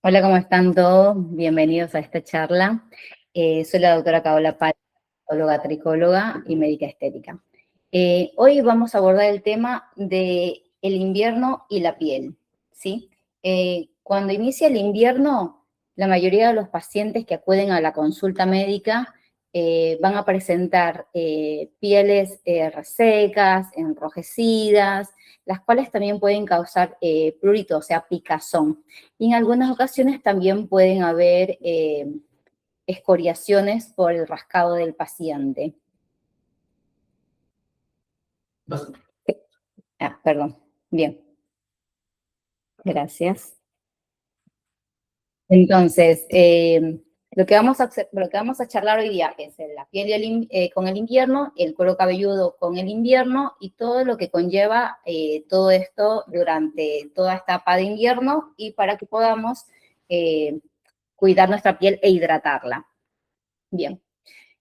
Hola, ¿cómo están todos? Bienvenidos a esta charla. Soy la doctora Caola Paz, psicóloga, tricóloga y médica estética. Hoy vamos a abordar el tema de el invierno y la piel, ¿sí? Cuando inicia el invierno, la mayoría de los pacientes que acuden a la consulta médica van a presentar pieles resecas, enrojecidas, las cuales también pueden causar prurito, o sea, picazón. Y en algunas ocasiones también pueden haber escoriaciones por el rascado del paciente. Perdón. Bien, gracias. Entonces, lo que vamos a charlar hoy día es la piel con el invierno, el cuero cabelludo con el invierno y todo lo que conlleva todo esto durante toda esta etapa de invierno y para que podamos cuidar nuestra piel e hidratarla. Bien.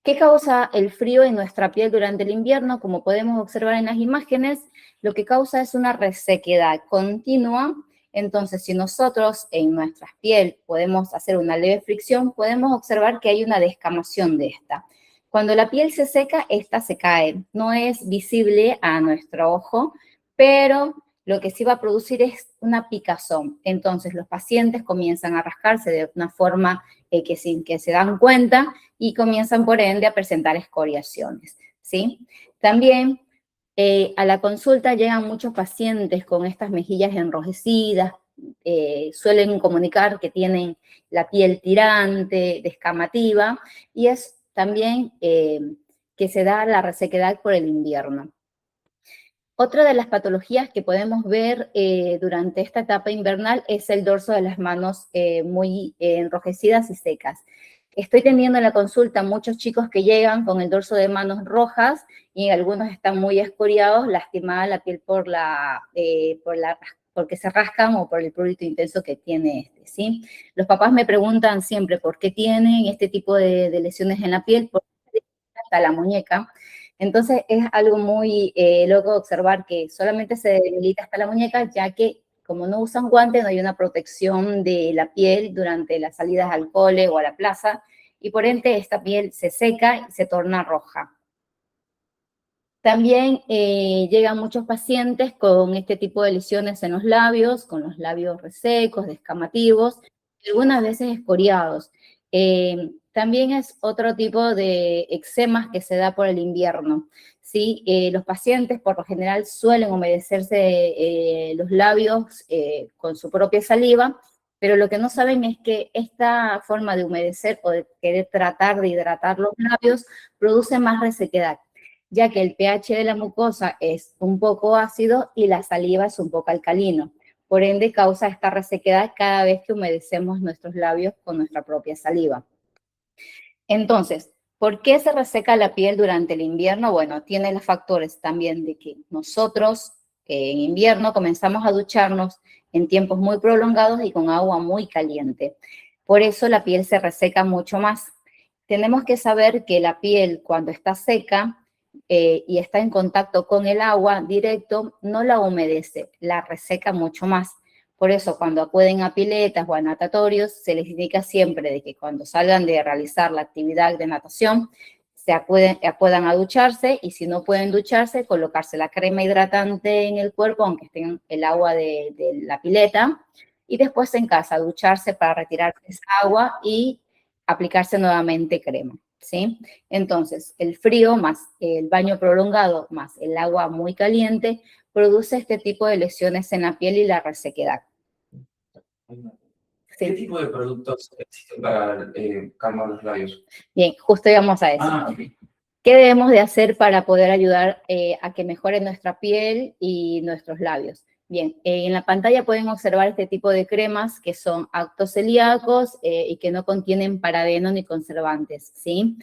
¿Qué causa el frío en nuestra piel durante el invierno? Como podemos observar en las imágenes, lo que causa es una resequedad continua. Entonces, si nosotros en nuestra piel podemos hacer una leve fricción, podemos observar que hay una descamación de esta. Cuando la piel se seca, esta se cae. No es visible a nuestro ojo, pero lo que sí va a producir es una picazón. Entonces, los pacientes comienzan a rascarse de una forma que sin que se dan cuenta y comienzan por ende a presentar escoriaciones, ¿sí? También a la consulta llegan muchos pacientes con estas mejillas enrojecidas, suelen comunicar que tienen la piel tirante, descamativa, y es también que se da la resequedad por el invierno. Otra de las patologías que podemos ver durante esta etapa invernal es el dorso de las manos muy enrojecidas y secas. Estoy teniendo en la consulta muchos chicos que llegan con el dorso de manos rojas y algunos están muy escoriados, lastimada la piel porque se rascan o por el prurito intenso que tiene este, ¿sí? Los papás me preguntan siempre por qué tienen este tipo de lesiones en la piel, porque hasta la muñeca. Entonces es algo muy loco observar que solamente se debilita hasta la muñeca, ya que como no usan guantes, no hay una protección de la piel durante las salidas al cole o a la plaza, y por ende esta piel se seca y se torna roja. También llegan muchos pacientes con este tipo de lesiones en los labios, con los labios resecos, descamativos, algunas veces escoriados. También es otro tipo de eczemas que se da por el invierno, ¿sí? Los pacientes por lo general suelen humedecerse los labios con su propia saliva, pero lo que no saben es que esta forma de humedecer o de querer tratar de hidratar los labios produce más resequedad, ya que el pH de la mucosa es un poco ácido y la saliva es un poco alcalino. Por ende, causa esta resequedad cada vez que humedecemos nuestros labios con nuestra propia saliva. Entonces, ¿por qué se reseca la piel durante el invierno? Bueno, tiene los factores también de que nosotros en invierno comenzamos a ducharnos en tiempos muy prolongados y con agua muy caliente. Por eso la piel se reseca mucho más. Tenemos que saber que la piel cuando está seca y está en contacto con el agua directo, no la humedece, la reseca mucho más. Por eso, cuando acuden a piletas o a natatorios, se les indica siempre de que cuando salgan de realizar la actividad de natación, acudan a ducharse y si no pueden ducharse, colocarse la crema hidratante en el cuerpo, aunque esté en el agua de la pileta, y después en casa ducharse para retirar esa agua y aplicarse nuevamente crema, ¿sí? Entonces, el frío más el baño prolongado más el agua muy caliente produce este tipo de lesiones en la piel y la resequedad. ¿Qué tipo de productos existen para calmar los labios? Bien, justo íbamos a eso. Okay. ¿Qué debemos de hacer para poder ayudar a que mejore nuestra piel y nuestros labios? Bien, en la pantalla pueden observar este tipo de cremas que son actocelíacos y que no contienen parabeno ni conservantes, ¿sí?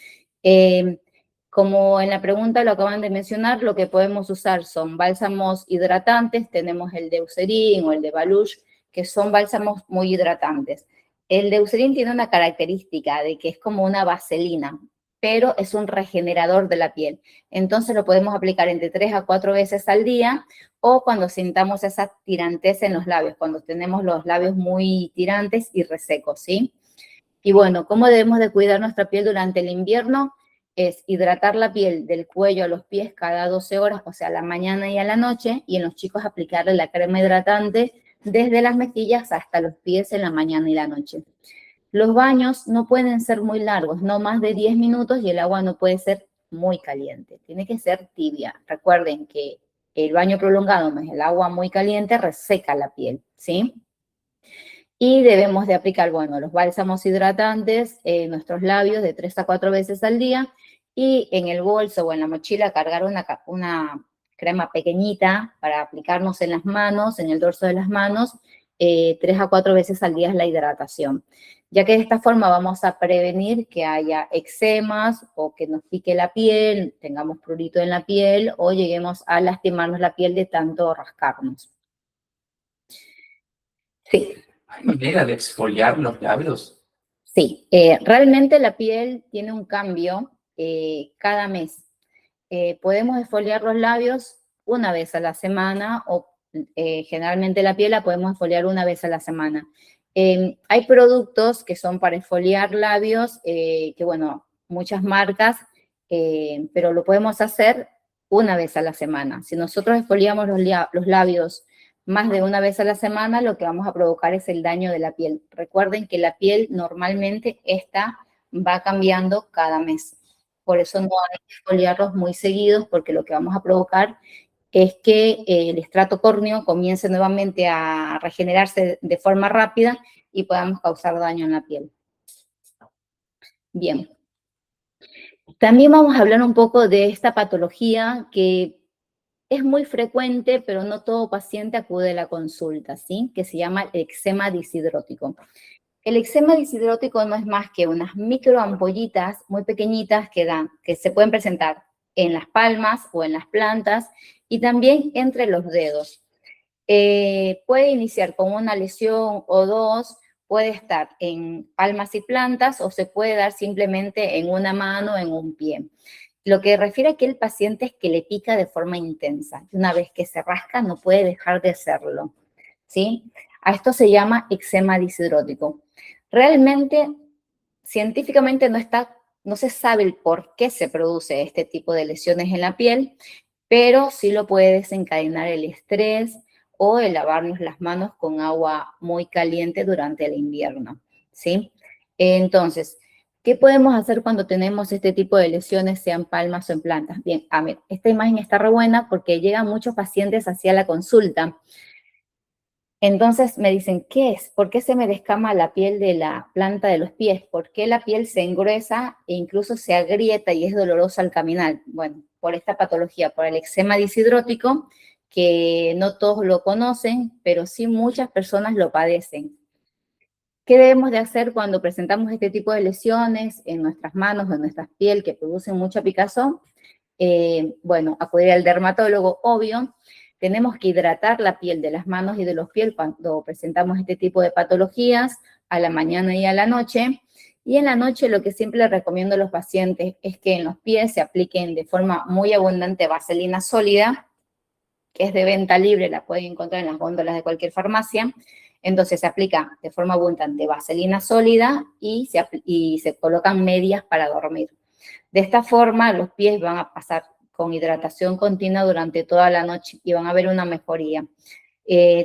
Como en la pregunta lo acaban de mencionar, lo que podemos usar son bálsamos hidratantes, tenemos el de Eucerin o el de Baluch, que son bálsamos muy hidratantes. El de Eucerin tiene una característica de que es como una vaselina, pero es un regenerador de la piel. Entonces lo podemos aplicar entre 3 a 4 veces al día o cuando sintamos esa tirantez en los labios, cuando tenemos los labios muy tirantes y resecos, ¿sí? Y bueno, ¿cómo debemos de cuidar nuestra piel durante el invierno? Es hidratar la piel del cuello a los pies cada 12 horas, o sea, a la mañana y a la noche, y en los chicos aplicarle la crema hidratante desde las mejillas hasta los pies en la mañana y la noche. Los baños no pueden ser muy largos, no más de 10 minutos, y el agua no puede ser muy caliente, tiene que ser tibia. Recuerden que el baño prolongado más el agua muy caliente reseca la piel, ¿sí? Y debemos de aplicar, bueno, los bálsamos hidratantes en nuestros labios de 3 a 4 veces al día, y en el bolso o en la mochila cargar una crema pequeñita para aplicarnos en las manos, en el dorso de las manos, 3 a 4 veces al día es la hidratación, ya que de esta forma vamos a prevenir que haya eczemas o que nos pique la piel, tengamos prurito en la piel o lleguemos a lastimarnos la piel de tanto rascarnos. Sí. ¿Hay manera de exfoliar los labios? Sí, realmente la piel tiene un cambio cada mes. Podemos exfoliar los labios una vez a la semana o generalmente la piel la podemos exfoliar una vez a la semana. Hay productos que son para exfoliar labios, que bueno, muchas marcas, pero lo podemos hacer una vez a la semana. Si nosotros exfoliamos los labios más de una vez a la semana, lo que vamos a provocar es el daño de la piel. Recuerden que la piel normalmente va cambiando cada mes. Por eso no hay que exfoliarlos muy seguidos, porque lo que vamos a provocar es que el estrato córneo comience nuevamente a regenerarse de forma rápida y podamos causar daño en la piel. Bien. También vamos a hablar un poco de esta patología que es muy frecuente, pero no todo paciente acude a la consulta, ¿sí? Que se llama el eczema disidrótico. El eczema disidrótico no es más que unas microampollitas muy pequeñitas que se pueden presentar en las palmas o en las plantas y también entre los dedos. Puede iniciar con una lesión o dos, puede estar en palmas y plantas o se puede dar simplemente en una mano o en un pie. Lo que refiere a que el paciente es que le pica de forma intensa. Una vez que se rasca, no puede dejar de hacerlo, ¿sí? A esto se llama eczema disidrótico. Realmente, científicamente no se sabe el por qué se produce este tipo de lesiones en la piel, pero sí lo puede desencadenar el estrés o el lavarnos las manos con agua muy caliente durante el invierno, ¿sí? Entonces, ¿qué podemos hacer cuando tenemos este tipo de lesiones, sean palmas o en plantas? Bien, a ver, esta imagen está re buena porque llegan muchos pacientes hacia la consulta. Entonces me dicen, ¿qué es? ¿Por qué se me descama la piel de la planta de los pies? ¿Por qué la piel se engruesa e incluso se agrieta y es dolorosa al caminar? Bueno, por esta patología, por el eczema disidrótico, que no todos lo conocen, pero sí muchas personas lo padecen. ¿Qué debemos de hacer cuando presentamos este tipo de lesiones en nuestras manos o en nuestra piel que producen mucha picazón? Bueno, acudir al dermatólogo, obvio. Tenemos que hidratar la piel de las manos y de los pies cuando presentamos este tipo de patologías, a la mañana y a la noche. Y en la noche lo que siempre le recomiendo a los pacientes es que en los pies se apliquen de forma muy abundante vaselina sólida, que es de venta libre, la pueden encontrar en las góndolas de cualquier farmacia. Entonces se aplica de forma abundante vaselina sólida y se colocan medias para dormir. De esta forma, los pies van a pasar con hidratación continua durante toda la noche y van a ver una mejoría.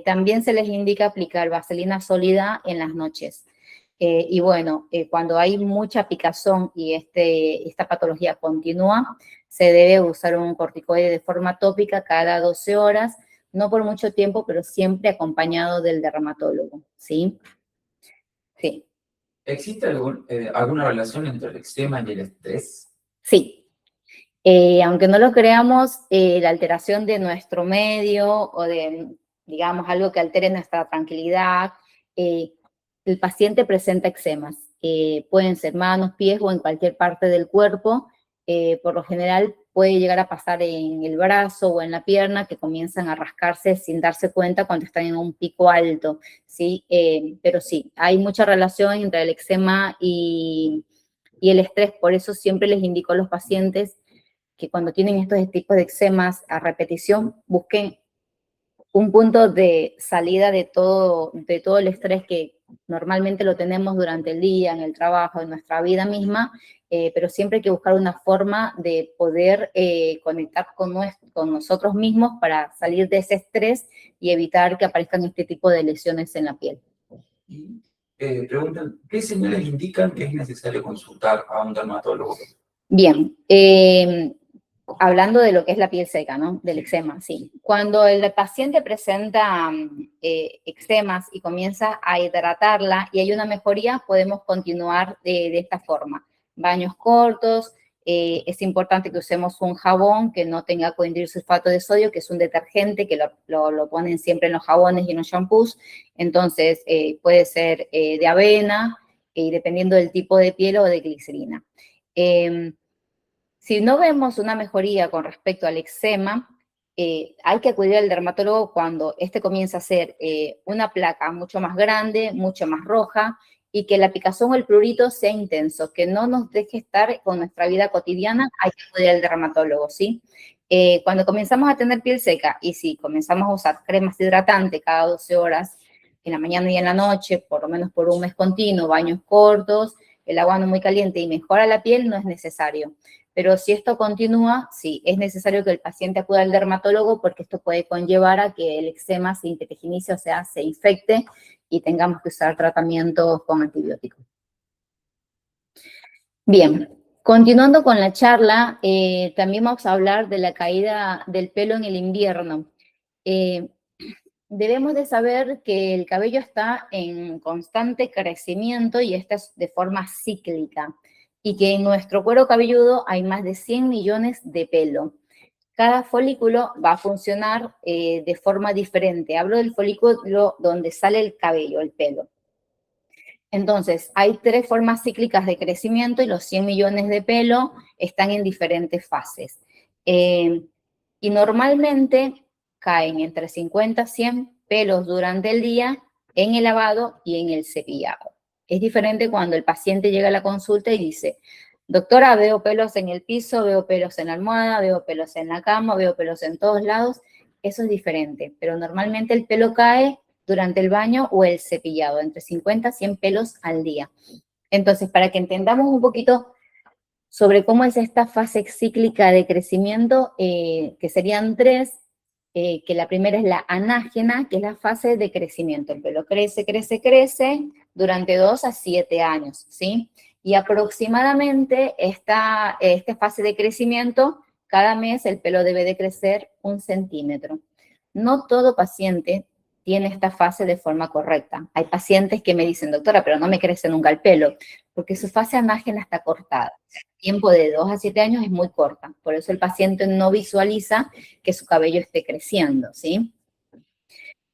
También se les indica aplicar vaselina sólida en las noches. Y bueno, cuando hay mucha picazón y esta patología continúa, se debe usar un corticoide de forma tópica cada 12 horas, no por mucho tiempo, pero siempre acompañado del dermatólogo, ¿sí? Sí. ¿Existe alguna relación entre el eczema y el estrés? Sí. Aunque no lo creamos, la alteración de nuestro medio o de, digamos, algo que altere nuestra tranquilidad, el paciente presenta eczemas. Pueden ser manos, pies o en cualquier parte del cuerpo. Por lo general puede llegar a pasar en el brazo o en la pierna, que comienzan a rascarse sin darse cuenta cuando están en un pico alto, ¿sí? Pero sí, hay mucha relación entre el eczema y y el estrés. Por eso siempre les indico a los pacientes que cuando tienen estos tipos de eczemas a repetición, busquen un punto de salida de todo el estrés que normalmente lo tenemos durante el día, en el trabajo, en nuestra vida misma, pero siempre hay que buscar una forma de poder conectar con nosotros mismos para salir de ese estrés y evitar que aparezcan este tipo de lesiones en la piel. Y preguntan, ¿qué señales indican que es necesario consultar a un dermatólogo? Bien, hablando de lo que es la piel seca, ¿no? Del eczema, sí. Cuando el paciente presenta eczemas y comienza a hidratarla y hay una mejoría, podemos continuar de esta forma. Baños cortos, es importante que usemos un jabón que no tenga coindilsulfato de sodio, que es un detergente que lo ponen siempre en los jabones y en los shampoos. Entonces, puede ser de avena, dependiendo del tipo de piel o de glicerina. Si no vemos una mejoría con respecto al eczema, hay que acudir al dermatólogo cuando este comienza a ser una placa mucho más grande, mucho más roja, y que la picazón o el prurito sea intenso, que no nos deje estar con nuestra vida cotidiana, hay que acudir al dermatólogo, ¿sí? Cuando comenzamos a tener piel seca, y si comenzamos a usar cremas hidratantes cada 12 horas, en la mañana y en la noche, por lo menos por un mes continuo, baños cortos, el agua no muy caliente y mejora la piel, no es necesario. Pero si esto continúa, sí, es necesario que el paciente acuda al dermatólogo porque esto puede conllevar a que el eczema se intestinalice, o sea, se infecte y tengamos que usar tratamientos con antibióticos. Bien, continuando con la charla, también vamos a hablar de la caída del pelo en el invierno. Debemos de saber que el cabello está en constante crecimiento y esta es de forma cíclica y que en nuestro cuero cabelludo hay más de 100 millones de pelo. Cada folículo va a funcionar de forma diferente. Hablo del folículo donde sale el cabello, el pelo. Entonces, hay 3 formas cíclicas de crecimiento y los 100 millones de pelo están en diferentes fases. Y normalmente caen entre 50 a 100 pelos durante el día en el lavado y en el cepillado. Es diferente cuando el paciente llega a la consulta y dice, doctora, veo pelos en el piso, veo pelos en la almohada, veo pelos en la cama, veo pelos en todos lados. Eso es diferente, pero normalmente el pelo cae durante el baño o el cepillado, entre 50 a 100 pelos al día. Entonces, para que entendamos un poquito sobre cómo es esta fase cíclica de crecimiento, que serían 3, que la primera es la anágena, que es la fase de crecimiento. El pelo crece, crece, crece durante 2 a 7 años, ¿sí? Y aproximadamente esta fase de crecimiento, cada mes el pelo debe de crecer 1 centímetro. No todo paciente tiene esta fase de forma correcta. Hay pacientes que me dicen, doctora, pero no me crece nunca el pelo, porque su fase anágena está cortada. El tiempo de 2 a 7 años es muy corta, por eso el paciente no visualiza que su cabello esté creciendo, ¿sí?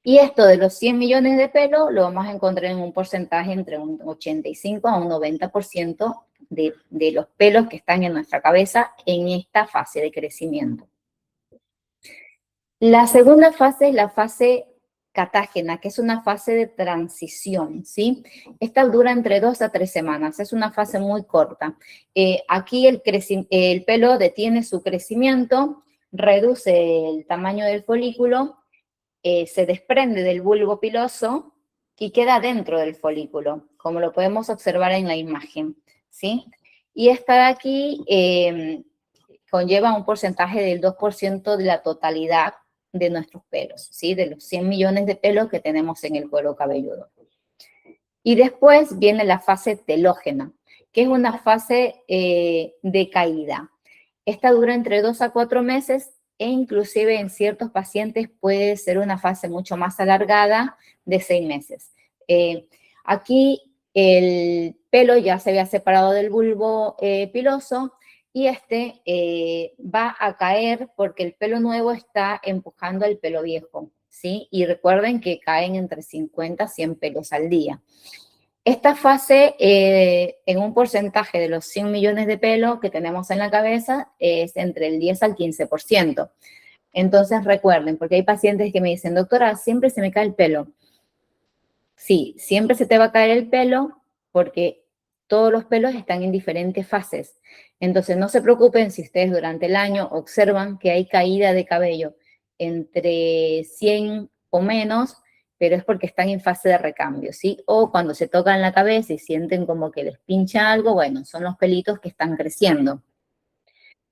Y esto de los 100 millones de pelo lo vamos a encontrar en un porcentaje entre un 85 a un 90% de los pelos que están en nuestra cabeza en esta fase de crecimiento. La segunda fase es la fase catágena, que es una fase de transición, ¿sí? Esta dura entre 2 a 3 semanas, es una fase muy corta. Aquí el pelo detiene su crecimiento, reduce el tamaño del folículo, se desprende del bulbo piloso y queda dentro del folículo, como lo podemos observar en la imagen, ¿sí? Y esta de aquí conlleva un porcentaje del 2% de la totalidad de nuestros pelos, ¿sí? De los 100 millones de pelos que tenemos en el cuero cabelludo. Y después viene la fase telógena, que es una fase de caída. Esta dura entre 2 a 4 meses e inclusive en ciertos pacientes puede ser una fase mucho más alargada de 6 meses. Aquí el pelo ya se había separado del bulbo piloso y va a caer porque el pelo nuevo está empujando al pelo viejo, ¿sí? Y recuerden que caen entre 50 a 100 pelos al día. Esta fase, en un porcentaje de los 100 millones de pelos que tenemos en la cabeza, es entre el 10 al 15%. Entonces recuerden, porque hay pacientes que me dicen, doctora, siempre se me cae el pelo. Sí, siempre se te va a caer el pelo porque todos los pelos están en diferentes fases. Entonces, no se preocupen si ustedes durante el año observan que hay caída de cabello entre 100 o menos, pero es porque están en fase de recambio, ¿sí? O cuando se tocan la cabeza y sienten como que les pincha algo, bueno, son los pelitos que están creciendo.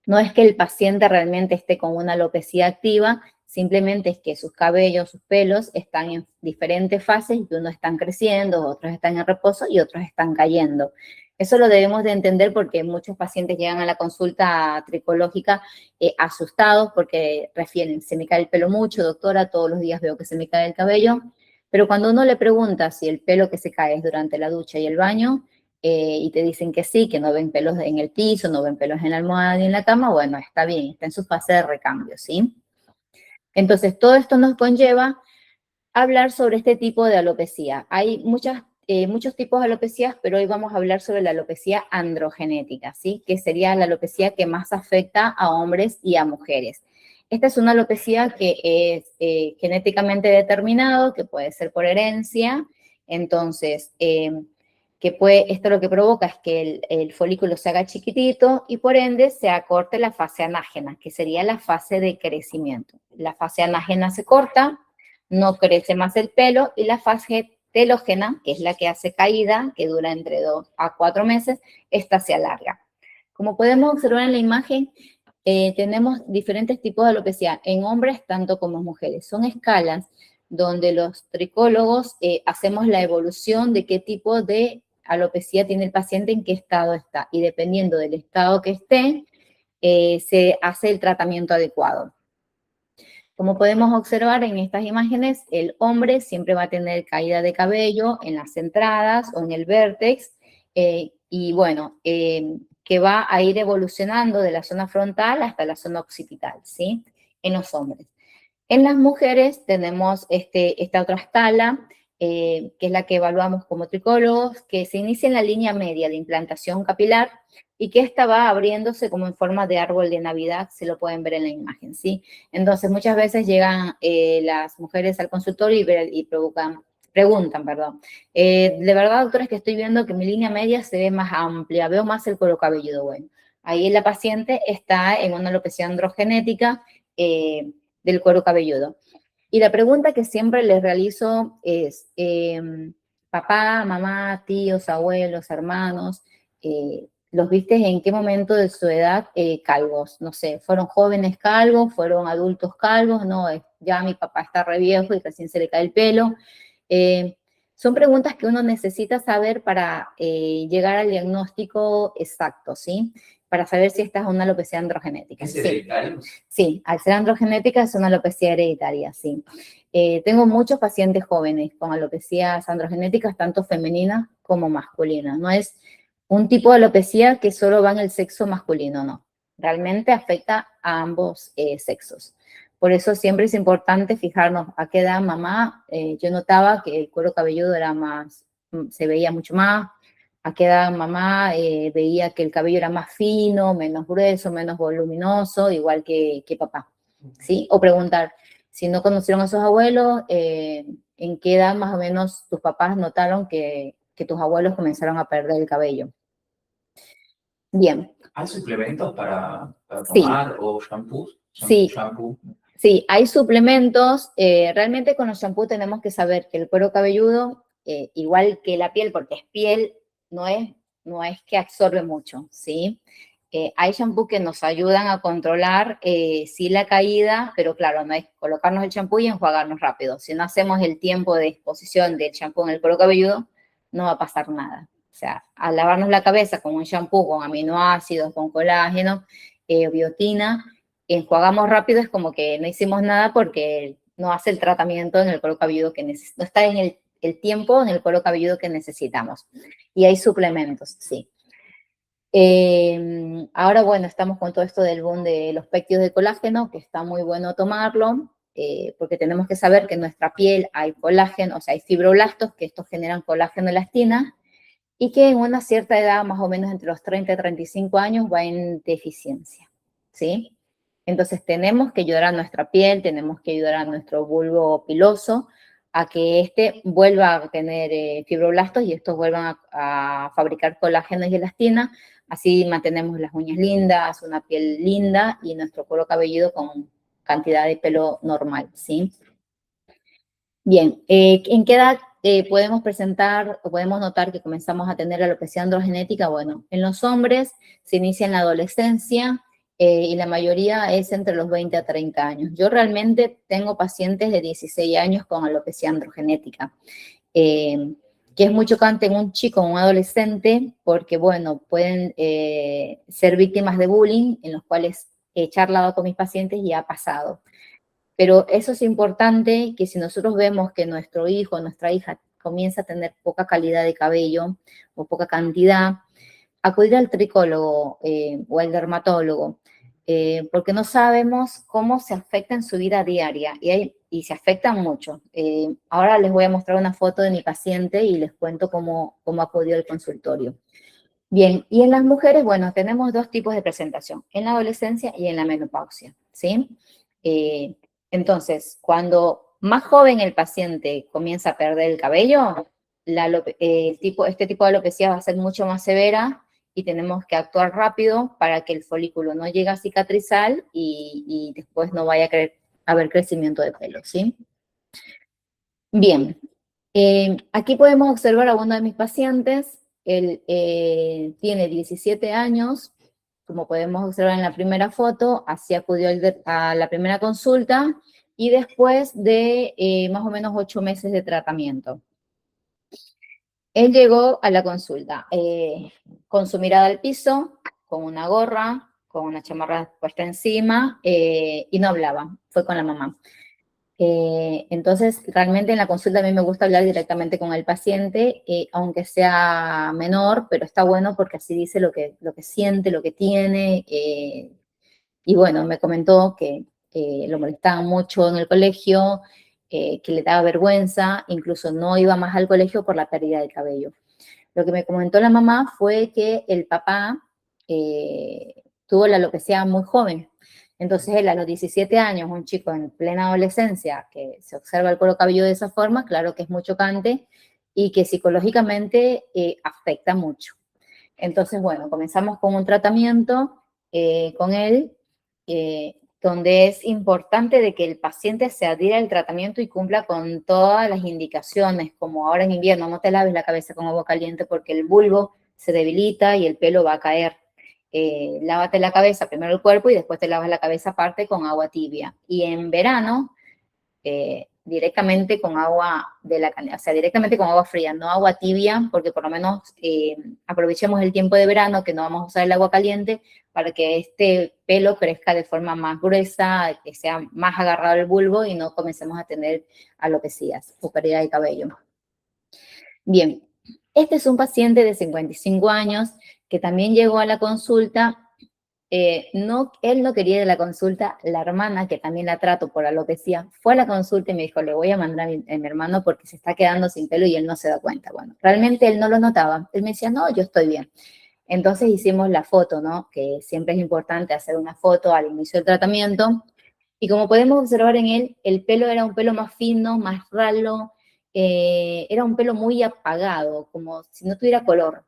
No es que el paciente realmente esté con una alopecia activa, simplemente es que sus cabellos, sus pelos están en diferentes fases y unos están creciendo, otros están en reposo y otros están cayendo. Eso lo debemos de entender porque muchos pacientes llegan a la consulta tricológica asustados porque refieren, se me cae el pelo mucho, doctora, todos los días veo que se me cae el cabello, pero cuando uno le pregunta si el pelo que se cae es durante la ducha y el baño, y te dicen que sí, que no ven pelos en el piso, no ven pelos en la almohada ni en la cama, bueno, está bien, está en su fase de recambio, ¿sí? Entonces, todo esto nos conlleva a hablar sobre este tipo de alopecia. Hay muchos tipos de alopecias, pero hoy vamos a hablar sobre la alopecia androgenética, ¿sí? Que sería la alopecia que más afecta a hombres y a mujeres. Esta es una alopecia que es genéticamente determinado, que puede ser por herencia, entonces, esto lo que provoca es que el folículo se haga chiquitito y por ende se acorte la fase anágena, que sería la fase de crecimiento. La fase anágena se corta, no crece más el pelo y la fase telógena, que es la que hace caída, que dura entre 2 a 4 meses, esta se alarga. Como podemos observar en la imagen, tenemos diferentes tipos de alopecia en hombres tanto como en mujeres. Son escalas donde los tricólogos hacemos la evolución de qué tipo de alopecia tiene el paciente, en qué estado está. Y dependiendo del estado que esté, se hace el tratamiento adecuado. Como podemos observar en estas imágenes, el hombre siempre va a tener caída de cabello en las entradas o en el vértex, y bueno, que va a ir evolucionando de la zona frontal hasta la zona occipital, ¿sí? En los hombres. En las mujeres tenemos esta otra escala, que es la que evaluamos como tricólogos, que se inicia en la línea media de implantación capilar y que esta va abriéndose como en forma de árbol de Navidad, se lo pueden ver en la imagen, ¿sí? Entonces, muchas veces llegan las mujeres al consultorio y preguntan, perdón, de verdad, doctora, es que estoy viendo que mi línea media se ve más amplia, veo más el cuero cabelludo. Bueno, ahí la paciente está en una alopecia androgenética del cuero cabelludo. Y la pregunta que siempre les realizo es, papá, mamá, tíos, abuelos, hermanos, ¿los viste en qué momento de su edad calvos? No sé, ¿fueron jóvenes calvos? ¿Fueron adultos calvos? No, ya mi papá está re viejo y recién se le cae el pelo. Son preguntas que uno necesita saber para llegar al diagnóstico exacto, ¿sí? Para saber si esta es una alopecia androgenética. ¿Es hereditario? Sí, al ser androgenética es una alopecia hereditaria, sí. Tengo muchos pacientes jóvenes con alopecias androgenéticas, tanto femeninas como masculinas. No es un tipo de alopecia que solo va en el sexo masculino, no. Realmente afecta a ambos sexos. Por eso siempre es importante fijarnos a qué edad mamá. Yo notaba que el cuero cabelludo era más, se veía mucho más. A qué edad mamá veía que el cabello era más fino, menos grueso, menos voluminoso, igual que papá, ¿sí? O preguntar, si no conocieron a sus abuelos, ¿en qué edad más o menos tus papás notaron que tus abuelos comenzaron a perder el cabello? Bien. ¿Hay suplementos para Sí. tomar o shampoos? Sí. Shampoo. Sí, hay suplementos. Realmente con los shampoos tenemos que saber que el cuero cabelludo, igual que la piel, porque es piel, no es que absorbe mucho, ¿sí? Hay shampoos que nos ayudan a controlar, sí, la caída, pero claro, no es colocarnos el champú y enjuagarnos rápido. Si no hacemos el tiempo de exposición del champú en el cuero cabelludo, no va a pasar nada. O sea, al lavarnos la cabeza con un champú con aminoácidos, con colágeno, biotina, enjuagamos rápido, es como que no hicimos nada porque no hace el tratamiento en el cuero cabelludo que necesitamos, no está en el tiempo en el cuero cabelludo que necesitamos. Y hay suplementos, sí. Ahora, bueno, estamos con todo esto del boom de los péptidos de colágeno, que está muy bueno tomarlo, porque tenemos que saber que en nuestra piel hay colágeno, o sea, hay fibroblastos, que estos generan colágeno-elastina, y que en una cierta edad, más o menos entre los 30 y 35 años, va en deficiencia, ¿sí? Entonces tenemos que ayudar a nuestra piel, tenemos que ayudar a nuestro bulbo piloso a que este vuelva a tener fibroblastos y estos vuelvan a fabricar colágeno y elastina. Así mantenemos las uñas lindas, una piel linda y nuestro cuero cabelludo con cantidad de pelo normal, ¿sí? Bien, ¿en qué edad podemos presentar o podemos notar que comenzamos a tener alopecia androgenética? Bueno, en los hombres se inicia en la adolescencia y la mayoría es entre los 20 a 30 años. Yo realmente tengo pacientes de 16 años con alopecia androgenética, que es muy chocante en un chico o un adolescente porque, bueno, pueden ser víctimas de bullying, en los cuales he charlado con mis pacientes y ha pasado. Pero eso es importante, que si nosotros vemos que nuestro hijo o nuestra hija comienza a tener poca calidad de cabello o poca cantidad, acudir al tricólogo o al dermatólogo, porque no sabemos cómo se afecta en su vida diaria y se afectan mucho. Ahora les voy a mostrar una foto de mi paciente y les cuento cómo acudió al consultorio. Bien, y en las mujeres, bueno, tenemos dos tipos de presentación, en la adolescencia y en la menopausia, ¿sí? Eh, entonces, cuando más joven el paciente comienza a perder el cabello, este tipo de alopecia va a ser mucho más severa y tenemos que actuar rápido para que el folículo no llegue a cicatrizar y después no vaya a haber crecimiento de pelo, ¿sí? Bien, aquí podemos observar a uno de mis pacientes. Él tiene 17 años, como podemos observar en la primera foto, así acudió a la primera consulta y después de más o menos 8 meses de tratamiento. Él llegó a la consulta con su mirada al piso, con una gorra, con una chamarra puesta encima y no hablaba, fue con la mamá. Entonces, realmente en la consulta a mí me gusta hablar directamente con el paciente, aunque sea menor, pero está bueno porque así dice lo que siente, lo que tiene. Y bueno, me comentó que lo molestaba mucho en el colegio, que le daba vergüenza, incluso no iba más al colegio por la pérdida de cabello. Lo que me comentó la mamá fue que el papá tuvo la alopecia muy joven. Entonces él a los 17 años, un chico en plena adolescencia, que se observa el cuero cabelludo de esa forma, claro que es muy chocante y que psicológicamente afecta mucho. Entonces, bueno, comenzamos con un tratamiento con él, donde es importante de que el paciente se adhiera al tratamiento y cumpla con todas las indicaciones, como ahora en invierno, no te laves la cabeza con agua caliente porque el bulbo se debilita y el pelo va a caer. Lávate la cabeza, primero el cuerpo y después te lavas la cabeza aparte con agua tibia. Y en verano, directamente con agua de la canela, o sea, directamente con agua fría, no agua tibia, porque por lo menos aprovechemos el tiempo de verano que no vamos a usar el agua caliente para que este pelo crezca de forma más gruesa, que sea más agarrado al bulbo y no comencemos a tener alopecias o pérdida de cabello. Bien, este es un paciente de 55 años que también llegó a la consulta. Él no quería ir a la consulta, la hermana, que también la trato por alopecia, fue a la consulta y me dijo, le voy a mandar a mi hermano porque se está quedando sin pelo y él no se da cuenta. Bueno, realmente él no lo notaba. Él me decía, no, yo estoy bien. Entonces hicimos la foto, ¿no? Que siempre es importante hacer una foto al inicio del tratamiento. Y como podemos observar en él, el pelo era un pelo más fino, más ralo, era un pelo muy apagado, como si no tuviera color.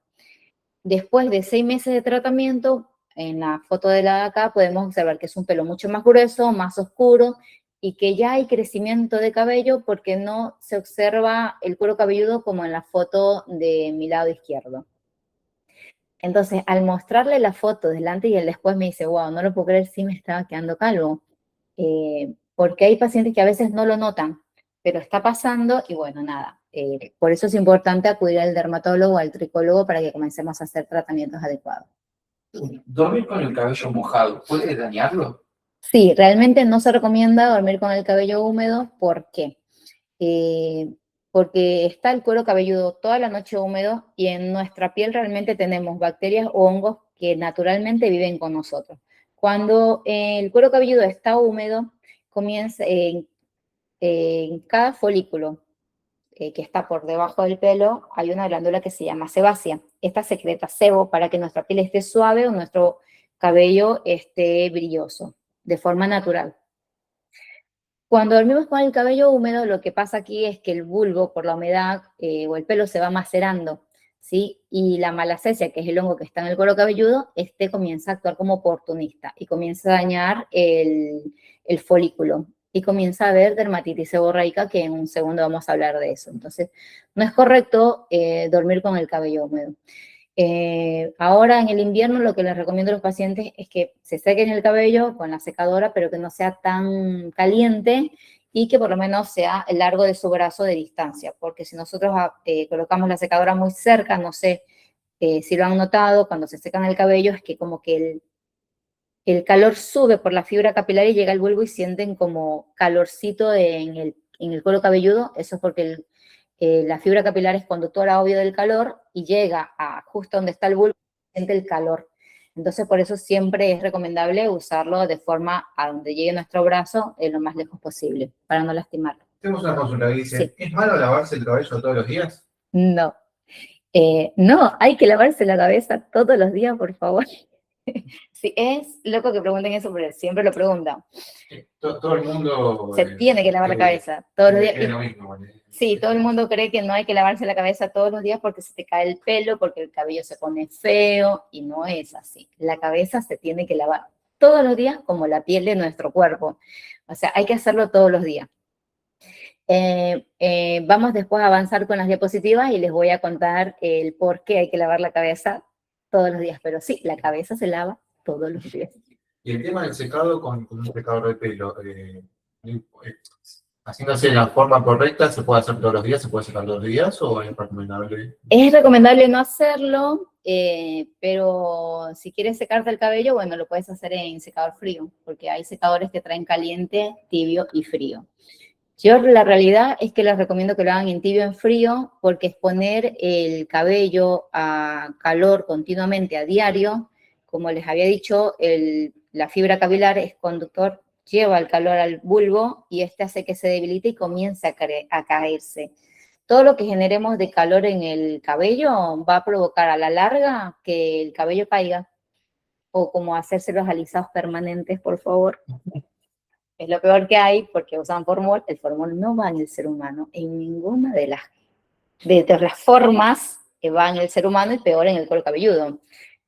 Después de 6 meses de tratamiento, en la foto de la de acá podemos observar que es un pelo mucho más grueso, más oscuro y que ya hay crecimiento de cabello porque no se observa el cuero cabelludo como en la foto de mi lado izquierdo. Entonces, al mostrarle la foto delante y el después me dice, wow, no lo puedo creer, sí me estaba quedando calvo. Porque hay pacientes que a veces no lo notan, pero está pasando y bueno, nada. Por eso es importante acudir al dermatólogo o al tricólogo para que comencemos a hacer tratamientos adecuados. ¿Dormir con el cabello mojado puede dañarlo? Sí, realmente no se recomienda dormir con el cabello húmedo. ¿Por qué? Porque está el cuero cabelludo toda la noche húmedo y en nuestra piel realmente tenemos bacterias o hongos que naturalmente viven con nosotros. Cuando el cuero cabelludo está húmedo, comienza en cada folículo que está por debajo del pelo, hay una glándula que se llama sebácea. Esta secreta sebo para que nuestra piel esté suave o nuestro cabello esté brilloso, de forma natural. Cuando dormimos con el cabello húmedo, lo que pasa aquí es que el bulbo, por la humedad, o el pelo se va macerando, ¿sí? Y la malacesia, que es el hongo que está en el cuero cabelludo, comienza a actuar como oportunista y comienza a dañar el folículo y comienza a haber dermatitis seborreica, que en un segundo vamos a hablar de eso. Entonces, no es correcto dormir con el cabello húmedo. Ahora en el invierno lo que les recomiendo a los pacientes es que se sequen el cabello con la secadora, pero que no sea tan caliente y que por lo menos sea el largo de su brazo de distancia, porque si nosotros colocamos la secadora muy cerca, no sé si lo han notado, cuando se secan el cabello es que como que el calor sube por la fibra capilar y llega al bulbo y sienten como calorcito en el cuero cabelludo. Eso es porque la fibra capilar es conductora obvio del calor y llega a justo donde está el bulbo y siente el calor. Entonces, por eso siempre es recomendable usarlo de forma a donde llegue nuestro brazo lo más lejos posible, para no lastimarlo. Tenemos una consulta que dice, Sí. ¿es malo lavarse el cabello todos los días? No. No, hay que lavarse la cabeza todos los días, por favor. Sí, es loco que pregunten eso, pero siempre lo preguntan. Todo el mundo... Se tiene que lavar la cabeza todos los días. Es lo mismo. Sí, todo el mundo cree que no hay que lavarse la cabeza todos los días porque se te cae el pelo, porque el cabello se pone feo, y no es así. La cabeza se tiene que lavar todos los días como la piel de nuestro cuerpo. O sea, hay que hacerlo todos los días. Vamos después a avanzar con las diapositivas y les voy a contar el por qué hay que lavar la cabeza todos los días. Pero sí, la cabeza se lava todos los días. Y el tema del secado con un secador de pelo, haciéndose de la forma correcta, ¿se puede hacer todos los días? ¿Se puede secar todos los días o es recomendable? Es recomendable no hacerlo, pero si quieres secarte el cabello, bueno, lo puedes hacer en secador frío, porque hay secadores que traen caliente, tibio y frío. Yo la realidad es que les recomiendo que lo hagan en tibio, en frío, porque exponer el cabello a calor continuamente a diario, como les había dicho, la fibra capilar es conductor, lleva el calor al bulbo y este hace que se debilite y comience a caerse. Todo lo que generemos de calor en el cabello va a provocar a la larga que el cabello caiga, o como hacerse los alisados permanentes, por favor. Es lo peor que hay porque usan formol. El formol no va en el ser humano en ninguna de las formas que va en el ser humano y peor en el cuero cabelludo.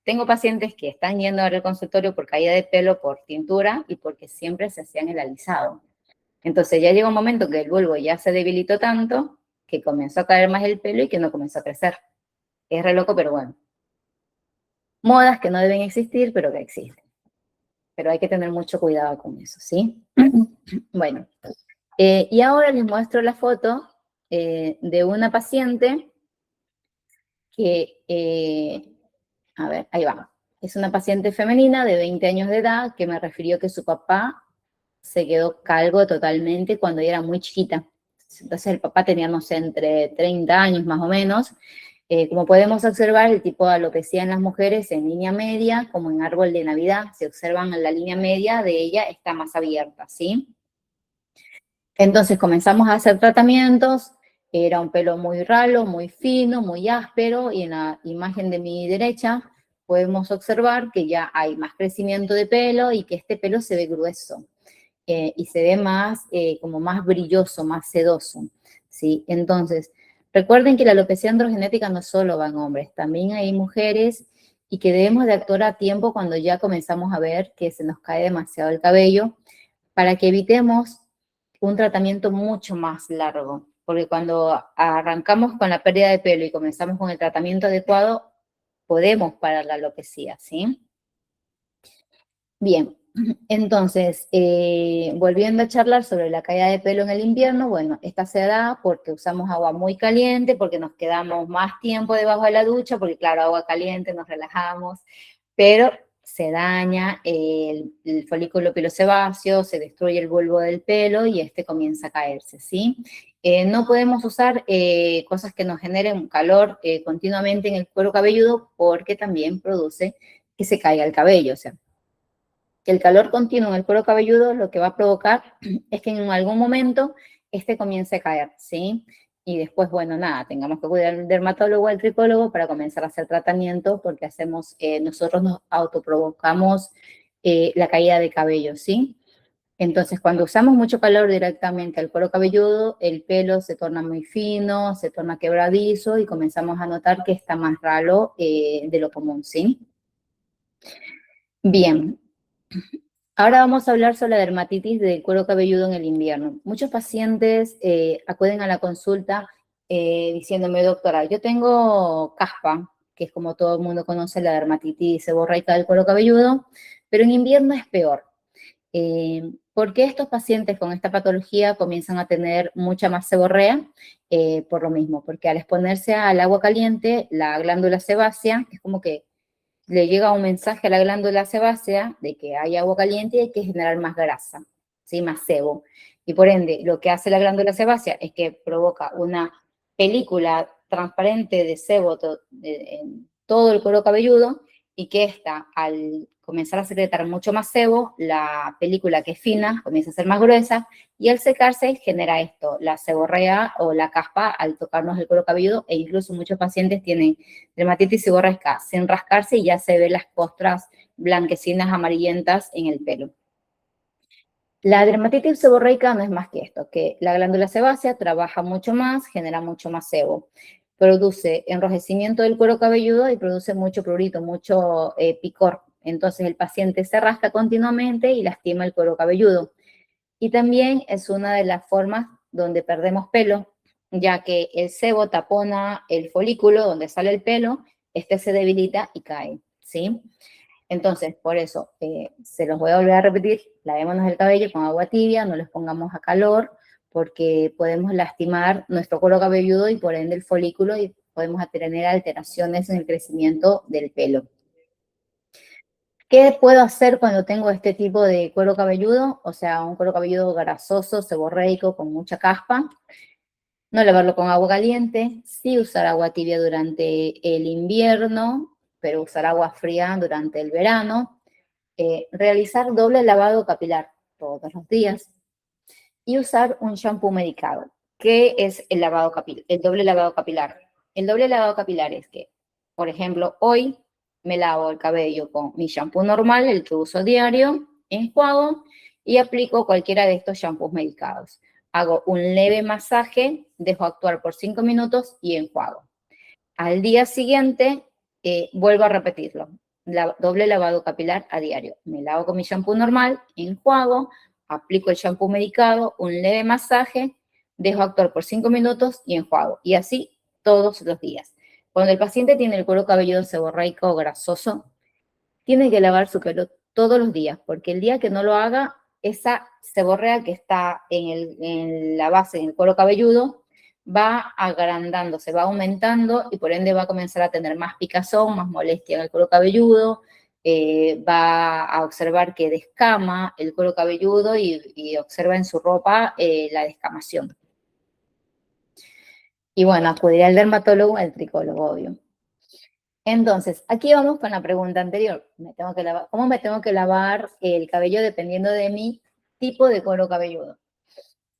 Tengo pacientes que están yendo al consultorio por caída de pelo, por tintura y porque siempre se hacían el alisado. Entonces ya llega un momento que el bulbo ya se debilitó tanto que comenzó a caer más el pelo y que no comenzó a crecer. Es re loco, pero bueno. Modas que no deben existir, pero que existen. Pero hay que tener mucho cuidado con eso, ¿sí? Bueno, y ahora les muestro la foto de una paciente que, a ver, ahí va. Es una paciente femenina de 20 años de edad que me refirió que su papá se quedó calvo totalmente cuando ella era muy chiquita. Entonces el papá tenía, no sé, entre 30 años más o menos. Como podemos observar, el tipo de alopecia en las mujeres en línea media, como en árbol de Navidad, se observan en la línea media de ella está más abierta, ¿sí? Entonces comenzamos a hacer tratamientos, era un pelo muy ralo, muy fino, muy áspero, y en la imagen de mi derecha podemos observar que ya hay más crecimiento de pelo y que este pelo se ve grueso y se ve más, como más brilloso, más sedoso, ¿sí? Entonces, recuerden que la alopecia androgenética no solo va en hombres, también hay mujeres y que debemos de actuar a tiempo cuando ya comenzamos a ver que se nos cae demasiado el cabello para que evitemos un tratamiento mucho más largo, porque cuando arrancamos con la pérdida de pelo y comenzamos con el tratamiento adecuado, podemos parar la alopecia, ¿sí? Bien, entonces, volviendo a charlar sobre la caída de pelo en el invierno, bueno, esta se da porque usamos agua muy caliente, porque nos quedamos más tiempo debajo de la ducha, porque claro, agua caliente, nos relajamos, pero se daña el folículo pilosebáceo, se destruye el bulbo del pelo y este comienza a caerse, ¿sí? No podemos usar cosas que nos generen calor continuamente en el cuero cabelludo porque también produce que se caiga el cabello, o sea, que el calor continuo en el cuero cabelludo lo que va a provocar es que en algún momento este comience a caer, ¿sí? Y después, bueno, nada, tengamos que cuidar al dermatólogo o al tricólogo para comenzar a hacer tratamiento porque nosotros nos autoprovocamos la caída de cabello, ¿sí? Entonces, cuando usamos mucho calor directamente al cuero cabelludo, el pelo se torna muy fino, se torna quebradizo y comenzamos a notar que está más ralo de lo común, ¿sí? Bien, ahora vamos a hablar sobre la dermatitis del cuero cabelludo en el invierno. Muchos pacientes acuden a la consulta diciéndome, doctora, yo tengo caspa, que es como todo el mundo conoce la dermatitis seborreica del cuero cabelludo, pero en invierno es peor. ¿Por qué estos pacientes con esta patología comienzan a tener mucha más seborrea? Por lo mismo, porque al exponerse al agua caliente, la glándula sebácea es como que le llega un mensaje a la glándula sebácea de que hay agua caliente y hay que generar más grasa, ¿sí? Más sebo. Y por ende, lo que hace la glándula sebácea es que provoca una película transparente de sebo en todo el cuero cabelludo y que esta, al comenzar a secretar mucho más sebo, la película que es fina comienza a ser más gruesa y al secarse genera esto, la seborrea o la caspa al tocarnos el cuero cabelludo e incluso muchos pacientes tienen dermatitis seborreica sin rascarse y ya se ven las costras blanquecinas amarillentas en el pelo. La dermatitis seborreica no es más que esto, que la glándula sebácea trabaja mucho más, genera mucho más sebo, produce enrojecimiento del cuero cabelludo y produce mucho prurito, mucho picor. Entonces el paciente se rasca continuamente y lastima el cuero cabelludo. Y también es una de las formas donde perdemos pelo, ya que el sebo tapona el folículo donde sale el pelo, este se debilita y cae, ¿sí? Entonces, por eso, se los voy a volver a repetir, lavémonos el cabello con agua tibia, no les pongamos a calor, porque podemos lastimar nuestro cuero cabelludo y por ende el folículo y podemos tener alteraciones en el crecimiento del pelo. ¿Qué puedo hacer cuando tengo este tipo de cuero cabelludo? O sea, un cuero cabelludo grasoso, seborreico, con mucha caspa. No lavarlo con agua caliente, sí usar agua tibia durante el invierno, pero usar agua fría durante el verano. Realizar doble lavado capilar todos los días y usar un shampoo medicado. ¿Qué es el lavado capilar? El doble lavado capilar. El doble lavado capilar es que, por ejemplo, hoy me lavo el cabello con mi shampoo normal, el que uso diario, enjuago y aplico cualquiera de estos shampoos medicados. Hago un leve masaje, dejo actuar por 5 minutos y enjuago. Al día siguiente, vuelvo a repetirlo. Doble lavado capilar a diario. Me lavo con mi shampoo normal, enjuago, aplico el shampoo medicado, un leve masaje, dejo actuar por 5 minutos y enjuago. Y así todos los días. Cuando el paciente tiene el cuero cabelludo seborreico o grasoso, tiene que lavar su pelo todos los días, porque el día que no lo haga, esa seborrea que está en la base, en el cuero cabelludo, va agrandándose, va aumentando y por ende va a comenzar a tener más picazón, más molestia en el cuero cabelludo, va a observar que descama el cuero cabelludo y observa en su ropa la descamación. Y bueno, acudirá al dermatólogo, al tricólogo, obvio. Entonces, aquí vamos con la pregunta anterior. ¿Cómo me tengo que lavar el cabello dependiendo de mi tipo de cuero cabelludo?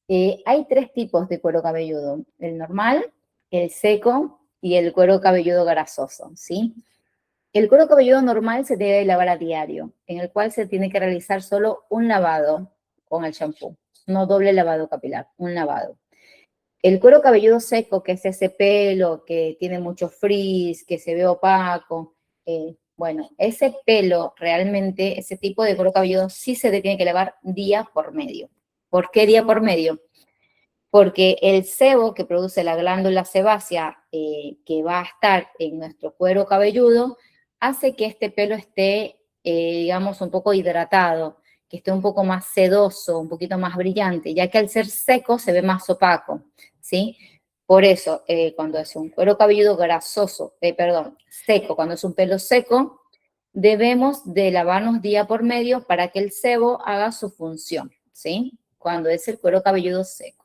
Hay 3 tipos de cuero cabelludo. El normal, el seco y el cuero cabelludo grasoso, ¿sí? El cuero cabelludo normal se debe lavar a diario, en el cual se tiene que realizar solo un lavado con el shampoo, no doble lavado capilar, un lavado. El cuero cabelludo seco, que es ese pelo que tiene mucho frizz, que se ve opaco, bueno, ese pelo realmente, ese tipo de cuero cabelludo sí se tiene que lavar día por medio. ¿Por qué día por medio? Porque el sebo que produce la glándula sebácea que va a estar en nuestro cuero cabelludo hace que este pelo esté, digamos, un poco hidratado, que esté un poco más sedoso, un poquito más brillante, ya que al ser seco se ve más opaco, ¿sí? Por eso, cuando es un cuero cabelludo grasoso, seco, cuando es un pelo seco, debemos de lavarnos día por medio para que el sebo haga su función, ¿sí? Cuando es el cuero cabelludo seco.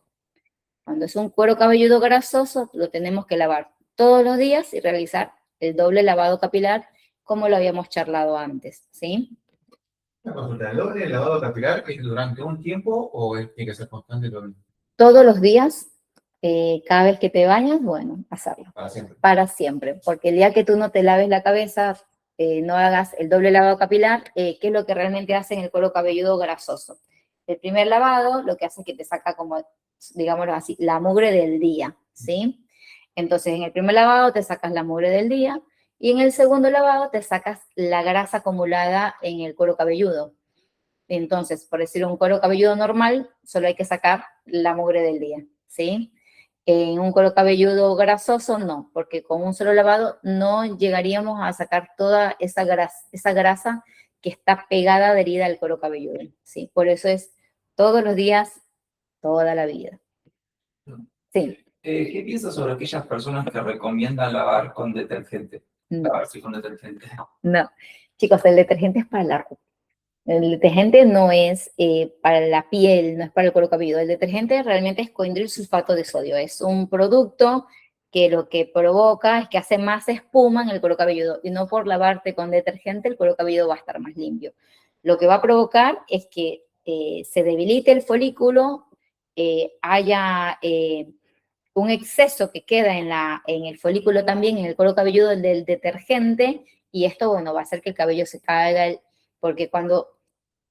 Cuando es un cuero cabelludo grasoso, lo tenemos que lavar todos los días y realizar el doble lavado capilar, como lo habíamos charlado antes, ¿sí? Una consulta, ¿el doble lavado capilar es durante un tiempo o tiene que ser constante todo el tiempo? Todos los días, cada vez que te bañas, bueno, hacerlo. Para siempre. Para siempre, porque el día que tú no te laves la cabeza, no hagas el doble lavado capilar, ¿qué es lo que realmente hace en el cuero cabelludo grasoso? El primer lavado lo que hace es que te saca como, digámoslo así, la mugre del día, ¿sí? Entonces, en el primer lavado te sacas la mugre del día y en el segundo lavado te sacas la grasa acumulada en el cuero cabelludo. Entonces, por decir un cuero cabelludo normal, solo hay que sacar la mugre del día, ¿sí? En un cuero cabelludo grasoso, no, porque con un solo lavado no llegaríamos a sacar toda esa grasa que está pegada, adherida al cuero cabelludo, ¿sí? Por eso es todos los días, toda la vida. Sí. ¿Qué piensas sobre aquellas personas que recomiendan lavar con detergente? No, Lavarse con detergente. no. Chicos, el detergente es para la ropa. El detergente no es para la piel, no es para el cuero cabelludo. El detergente realmente es coindril sulfato de sodio. Es un producto que lo que provoca es que hace más espuma en el cuero cabelludo. Y no por lavarte con detergente el cuero cabelludo va a estar más limpio. Lo que va a provocar es que se debilite el folículo, haya un exceso que queda en el folículo también, en el cuero cabelludo del detergente, y esto, bueno, va a hacer que el cabello se caiga, porque cuando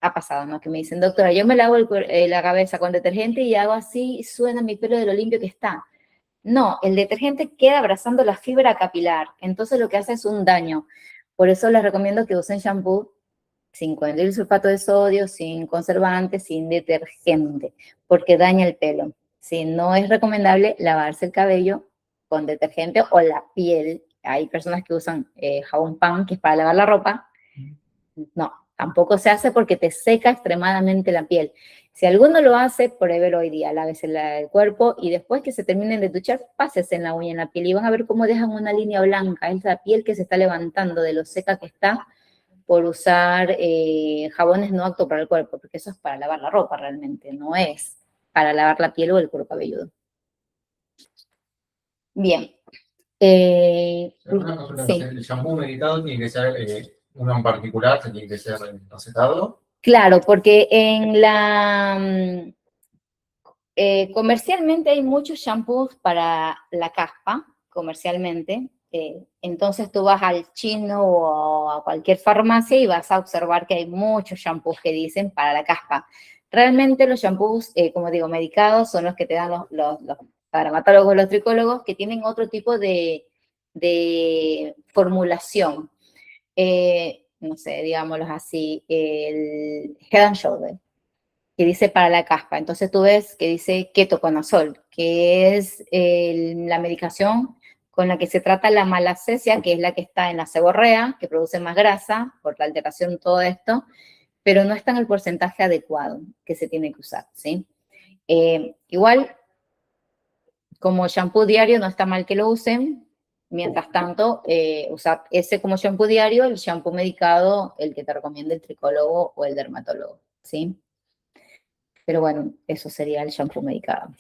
ha pasado, ¿no? Que me dicen, doctora, yo me lavo la cabeza con detergente y hago así, y suena mi pelo de lo limpio que está. No, el detergente queda abrazando la fibra capilar, entonces lo que hace es un daño. Por eso les recomiendo que usen shampoo sin coindril sulfato de sodio, sin conservantes, sin detergente, porque daña el pelo. Sí, no es recomendable lavarse el cabello con detergente o la piel. Hay personas que usan jabón pan, que es para lavar la ropa. No, tampoco se hace porque te seca extremadamente la piel. Si alguno lo hace, pruébelo hoy día, lávese el cuerpo y después que se terminen de duchar, pásense en la uña, en la piel y van a ver cómo dejan una línea blanca. Es la piel que se está levantando de lo seca que está por usar jabones no aptos para el cuerpo, porque eso es para lavar la ropa realmente, no es para lavar la piel o el cuero cabelludo. Bien. Una consulta, Sí. ¿el shampoo medicado tiene que ser uno en particular, tiene que ser recetado? Claro, porque en comercialmente hay muchos shampoos para la caspa, comercialmente. Entonces tú vas al chino o a cualquier farmacia y vas a observar que hay muchos shampoos que dicen para la caspa. Realmente los shampoos, como digo, medicados son los que te dan los dermatólogos, los tricólogos, que tienen otro tipo de formulación. No sé, digámoslo así, el Head and Shoulder, que dice para la caspa. Entonces tú ves que dice ketoconazol, que es la medicación con la que se trata la malacesia, que es la que está en la seborrea, que produce más grasa por la alteración de todo esto, pero no está en el porcentaje adecuado que se tiene que usar, ¿sí? Igual, como shampoo diario no está mal que lo usen. Mientras tanto, usar ese como shampoo diario, el shampoo medicado, el que te recomienda el tricólogo o el dermatólogo, ¿sí? Pero bueno, eso sería el shampoo medicado.